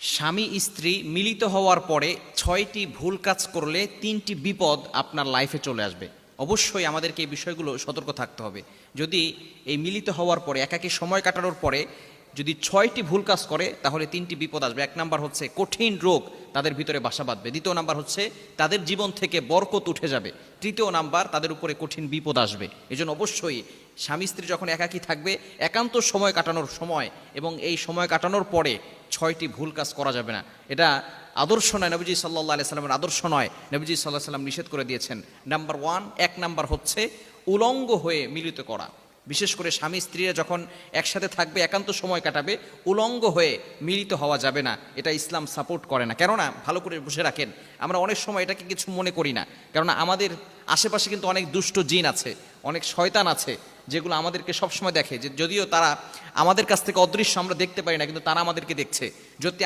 স্বামী স্ত্রী মিলিত হওয়ার পরে 6টি ভুল কাজ করলে 3টি বিপদ আপনার লাইফে চলে আসবে। অবশ্যই আমাদেরকে এই বিষয়গুলো সতর্ক থাকতে হবে। যদি এই মিলিত হওয়ার পরে একাকী সময় কাটানোর পরে যদি 6টি ভুল কাজ করে তাহলে 3টি বিপদ আসবে। 1 নাম্বার হচ্ছে কঠিন রোগ তাদের ভিতরে বাসা বাঁধবে। 2 নাম্বার হচ্ছে তাদের জীবন থেকে বরকত উঠে যাবে। 3 নাম্বার তাদের উপরে কঠিন বিপদ আসবে। এজন্য অবশ্যই স্বামী স্ত্রী যখন একাকী থাকবে একান্ত সময় কাটানোর সময় এবং এই সময় কাটানোর পরে 6টি ভুল কাজ করা যাবে না। এটা আদর্শ নয়, নবীজি সাল্লাল্লাহু আলাইহি সাল্লামের আদর্শ নয়। নবীজি সাল্লাল্লাহু আলাইহি সাল্লাম নিষেধ করে দিয়েছেন। নাম্বার 1 নাম্বার হচ্ছে উলঙ্গ হয়ে মিলিত করা। বিশেষ করে স্বামী স্ত্রীরা যখন একসাথে থাকবে একান্ত সময় কাটাবে উলঙ্গ হয়ে মিলিত হওয়া যাবে না। এটা ইসলাম সাপোর্ট করে না। কেননা ভালো করে বুঝে রাখেন, আমরা অনেক সময় এটাকে কিছু মনে করি না। কেননা আমাদের আশেপাশে কিন্তু অনেক দুষ্ট জিন আছে, অনেক শয়তান আছে, যেগুলো আমাদেরকে সবসময় দেখে। যে যদিও তারা আমাদের কাছ থেকে অদৃশ্য, আমরা দেখতে পারি না, কিন্তু তারা আমাদেরকে দেখছে। যদি